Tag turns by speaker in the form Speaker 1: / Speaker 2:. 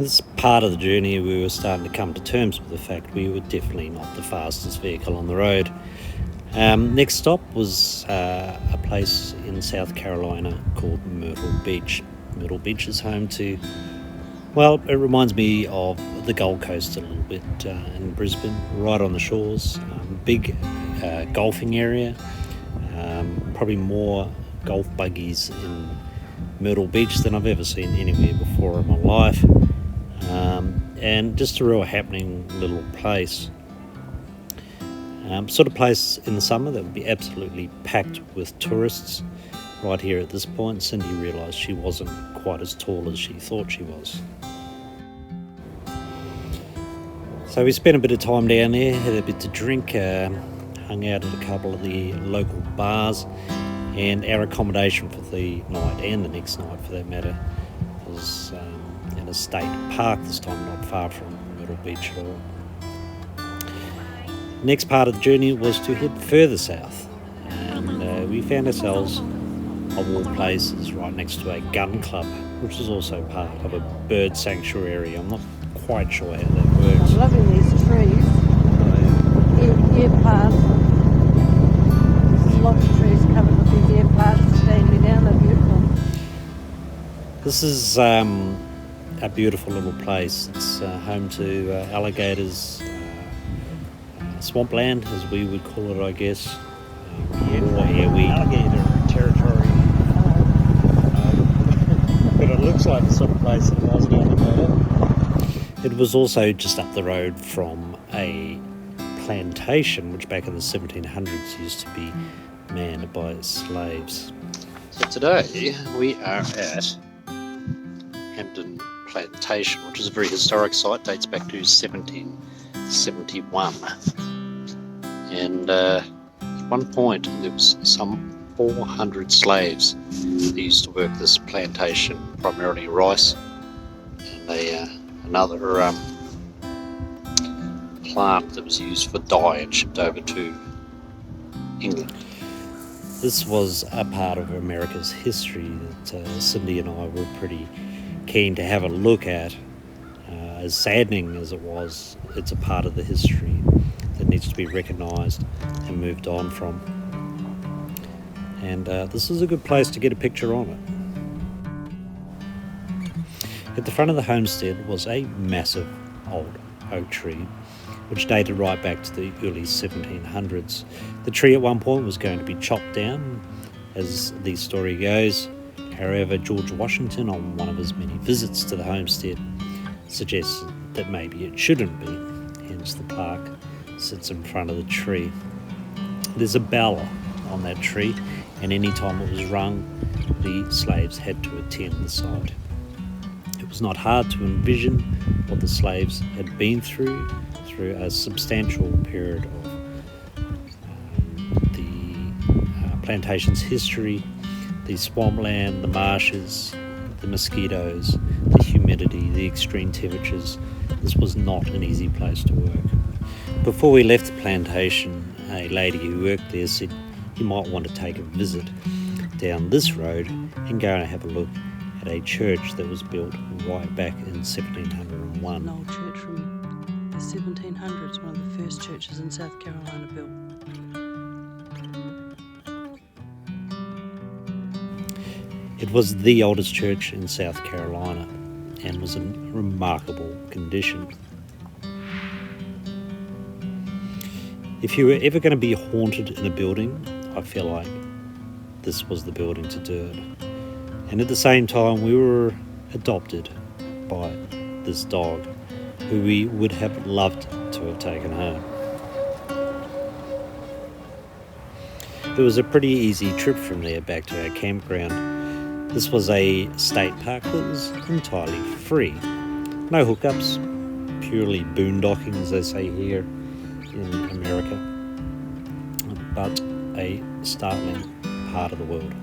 Speaker 1: This part of the journey, we were starting to come to terms with the fact we were definitely not the fastest vehicle on the road. Next stop was a place in South Carolina called Myrtle Beach. Myrtle Beach is home to, well, it reminds me of the Gold Coast a little bit in Brisbane, right on the shores. Big golfing area, probably more golf buggies in Myrtle Beach than I've ever seen anywhere before in my life. And just a real happening little place. Sort of place in the summer that would be absolutely packed with tourists. Right here at this point, Cindy realised she wasn't quite as tall as she thought she was. So we spent a bit of time down there, had a bit to drink, hung out at a couple of the local bars, and our accommodation for the night and the next night for that matter was in a state park this time, not far from Myrtle Beach at all. Next part of the journey was to head further south, and we found ourselves, of all places, right next to a gun club, which is also part of a bird sanctuary. I'm not quite sure how that works.
Speaker 2: I'm loving these trees. Ear plants. There's lots of trees covered with these ear plants standing me down. They're beautiful.
Speaker 1: This is a beautiful little place. It's home to alligators, swampland, as we would call it, I guess.
Speaker 3: Alligator territory. But it looks like the sort of place that was an alligator.
Speaker 1: It was also just up the road from a plantation, which back in the 1700s used to be manned by slaves. So today we are at Hampton Plantation, which is a very historic site, dates back to 1771. And at one point there was some 400 slaves that used to work this plantation, primarily rice, and another plant that was used for dye and shipped over to England. This was a part of America's history that Cindy and I were pretty keen to have a look at. As saddening as it was, it's a part of the history that needs to be recognised and moved on from. And this is a good place to get a picture on it. At the front of the homestead was a massive old oak tree, which dated right back to the early 1700s. The tree at one point was going to be chopped down, as the story goes. However, George Washington, on one of his many visits to the homestead, suggested that maybe it shouldn't be, hence the plaque sits in front of the tree. There's a bell on that tree, and any time it was rung, the slaves had to attend the site. It was not hard to envision what the slaves had been through a substantial period of the plantation's history, the swampland, the marshes, the mosquitoes, the humidity, the extreme temperatures. This was not an easy place to work. Before we left the plantation, a lady who worked there said you might want to take a visit down this road and go and have a look at a church that was built right back in 1701.
Speaker 2: An old church from the 1700s, one of the first churches in South Carolina built.
Speaker 1: It was the oldest church in South Carolina and was in remarkable condition. If you were ever going to be haunted in a building, I feel like this was the building to do it. And at the same time, we were adopted by this dog, who we would have loved to have taken home. It was a pretty easy trip from there back to our campground. This was a state park that was entirely free. No hookups, purely boondocking, as they say here in America, but a startling part of the world.